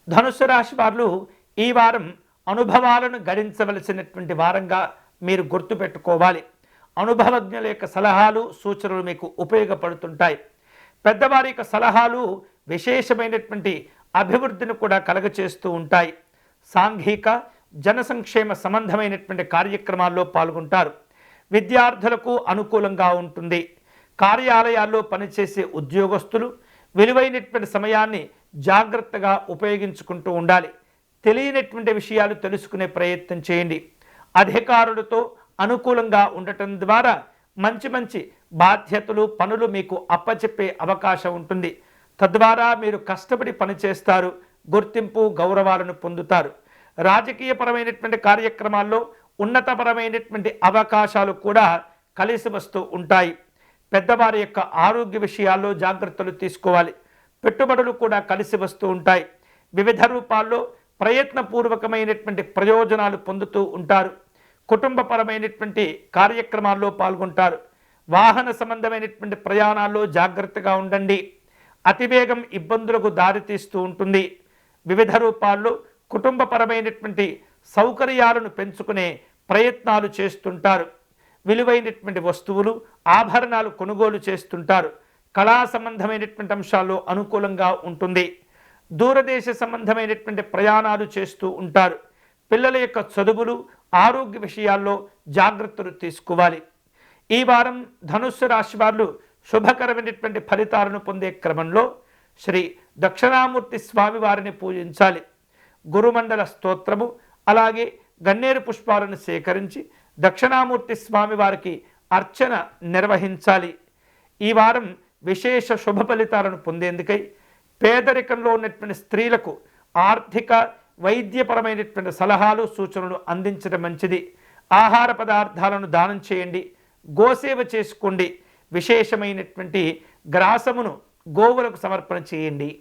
ధనుస్సు రాశి వారు ఈ వారం అనుభవాలను గడించవలసినటువంటి వారంగా మీరు గుర్తుపెట్టుకోవాలి. అనుభవజ్ఞుల యొక్క సలహాలు సూచనలు మీకు ఉపయోగపడుతుంటాయి. పెద్దవారి యొక్క సలహాలు విశేషమైనటువంటి అభివృద్ధిని కూడా కలగచేస్తూ ఉంటాయి. సాంఘిక జన సంక్షేమ సంబంధమైనటువంటి కార్యక్రమాల్లో పాల్గొంటారు. విద్యార్థులకు అనుకూలంగా ఉంటుంది. కార్యాలయాల్లో పనిచేసే ఉద్యోగస్తులు విలువైనటువంటి సమయాన్ని జాగ్రత్తగా ఉపయోగించుకుంటూ ఉండాలి. తెలియనటువంటి విషయాలు తెలుసుకునే ప్రయత్నం చేయండి. అధికారులతో అనుకూలంగా ఉండటం ద్వారా మంచి మంచి బాధ్యతలు పనులు మీకు అప్పచెప్పే అవకాశం ఉంటుంది. తద్వారా మీరు కష్టపడి పనిచేస్తారు, గుర్తింపు గౌరవాలను పొందుతారు. రాజకీయపరమైనటువంటి కార్యక్రమాల్లో ఉన్నతపరమైనటువంటి అవకాశాలు కూడా కలిసి వస్తూ ఉంటాయి. పెద్దవారి యొక్క ఆరోగ్య విషయాల్లో జాగ్రత్తలు తీసుకోవాలి. పెట్టుబడులు కూడా కలిసి వస్తూ ఉంటాయి. వివిధ రూపాల్లో ప్రయత్నపూర్వకమైనటువంటి ప్రయోజనాలు పొందుతూ ఉంటారు. కుటుంబపరమైనటువంటి కార్యక్రమాల్లో పాల్గొంటారు. వాహన సంబంధమైనటువంటి ప్రయాణాల్లో జాగ్రత్తగా ఉండండి. అతివేగం ఇబ్బందులకు దారితీస్తూ ఉంటుంది. వివిధ రూపాల్లో కుటుంబపరమైనటువంటి సౌకర్యాలను పెంచుకునే ప్రయత్నాలు చేస్తుంటారు. విలువైనటువంటి వస్తువులు ఆభరణాలు కొనుగోలు చేస్తుంటారు. కళా సంబంధమైనటువంటి అంశాల్లో అనుకూలంగా ఉంటుంది. దూరదేశ సంబంధమైనటువంటి ప్రయాణాలు చేస్తూ ఉంటారు. పిల్లల యొక్క చదువులు ఆరోగ్య విషయాల్లో జాగ్రత్తలు తీసుకోవాలి. ఈ వారం ధనుస్సు రాశి వారు శుభకరమైనటువంటి ఫలితాలను పొందే క్రమంలో శ్రీ దక్షిణామూర్తి స్వామి వారిని పూజించాలి. గురుమండల స్తోత్రము అలాగే గన్నేరు పుష్పాలను సేకరించి దక్షిణామూర్తి స్వామి వారికి అర్చన నిర్వహించాలి. ఈ వారం విశేష శుభ ఫలితాలను పొందేందుకై పేదరికంలో ఉన్నటువంటి స్త్రీలకు ఆర్థిక వైద్యపరమైనటువంటి సలహాలు సూచనలు అందించడం మంచిది. ఆహార పదార్థాలను దానం చేయండి. గోసేవ చేసుకోండి. విశేషమైనటువంటి గ్రాసమును గోవులకు సమర్పణ చేయండి.